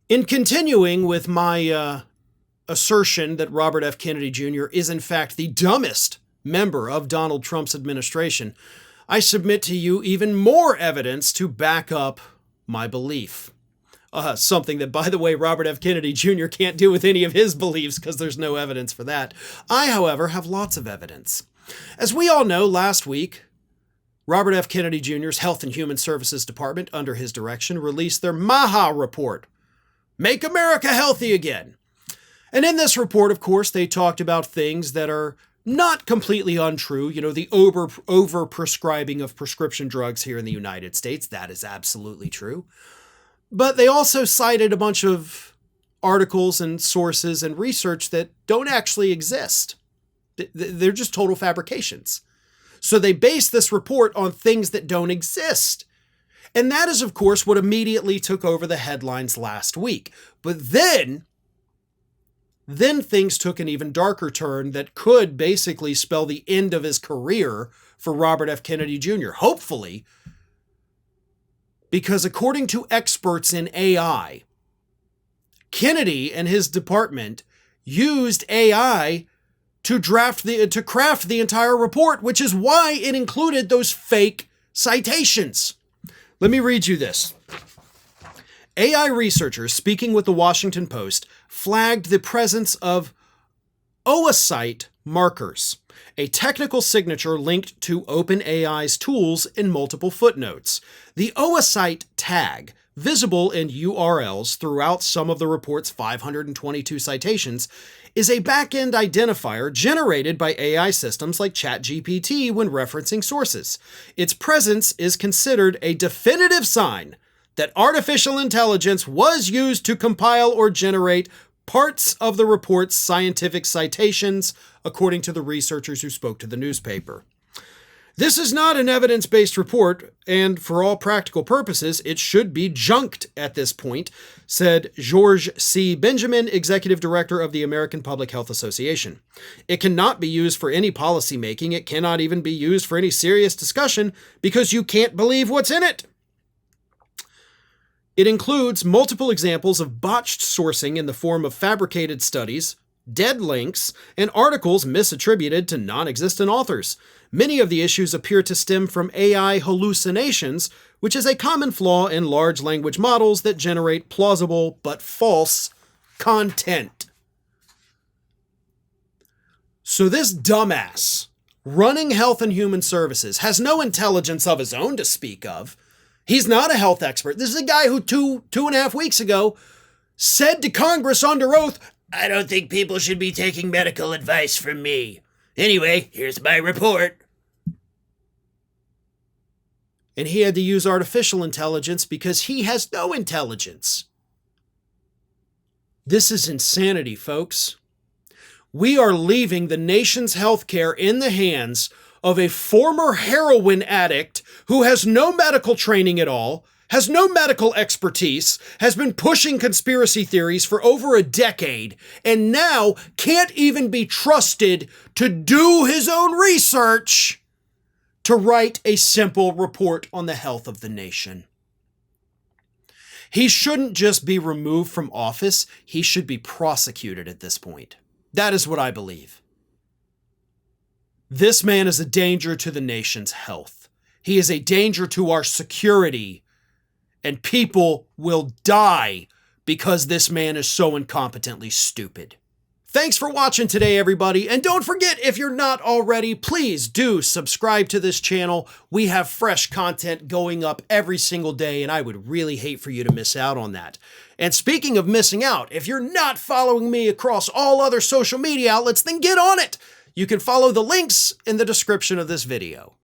In continuing with my assertion that Robert F. Kennedy Jr. is in fact the dumbest member of Donald Trump's administration, I submit to you even more evidence to back up my belief. Something that, by the way, Robert F. Kennedy Jr. can't do with any of his beliefs because there's no evidence for that. I, however, have lots of evidence. As we all know, last week, Robert F. Kennedy Jr.'s Health and Human Services Department, under his direction, released their MAHA report, Make America Healthy Again. And in this report, of course, they talked about things that are not completely untrue. You know, the over-prescribing of prescription drugs here in the United States. That is absolutely true. But they also cited a bunch of articles and sources and research that don't actually exist. They're just total fabrications. So they base this report on things that don't exist. And that is, of course, what immediately took over the headlines last week. But then things took an even darker turn that could basically spell the end of his career for Robert F. Kennedy Jr., hopefully, because according to experts in AI, Kennedy and his department used AI to craft the entire report, which is why it included those fake citations. Let me read you this. AI researchers speaking with the Washington Post flagged the presence of oocyte markers, a technical signature linked to OpenAI's tools in multiple footnotes. The oocyte tag, visible in URLs throughout some of the report's 522 citations, is a back-end identifier generated by AI systems like ChatGPT when referencing sources. Its presence is considered a definitive sign that artificial intelligence was used to compile or generate parts of the report's scientific citations, according to the researchers who spoke to the newspaper. This is not an evidence-based report, and for all practical purposes, it should be junked at this point, said George C. Benjamin, Executive Director of the American Public Health Association. It cannot be used for any policy making. It cannot even be used for any serious discussion because you can't believe what's in it. It includes multiple examples of botched sourcing in the form of fabricated studies, dead links, and articles misattributed to non-existent authors. Many of the issues appear to stem from AI hallucinations, which is a common flaw in large language models that generate plausible but false content. So this dumbass running Health and Human Services has no intelligence of his own to speak of. He's not a health expert. This is a guy who two and a half weeks ago said to Congress under oath, "I don't think people should be taking medical advice from me. Anyway, here's my report." And he had to use artificial intelligence because he has no intelligence. This is insanity, folks. We are leaving the nation's healthcare in the hands of a former heroin addict who has no medical training at all, has no medical expertise, has been pushing conspiracy theories for over a decade, and now can't even be trusted to do his own research to write a simple report on the health of the nation. He shouldn't just be removed from office, he should be prosecuted at this point. That is what I believe. This man is a danger to the nation's health. He is a danger to our security. And people will die because this man is so incompetently stupid. Thanks for watching today, everybody. And don't forget, if you're not already, please do subscribe to this channel. We have fresh content going up every single day, and I would really hate for you to miss out on that. And speaking of missing out, if you're not following me across all other social media outlets, then get on it. You can follow the links in the description of this video.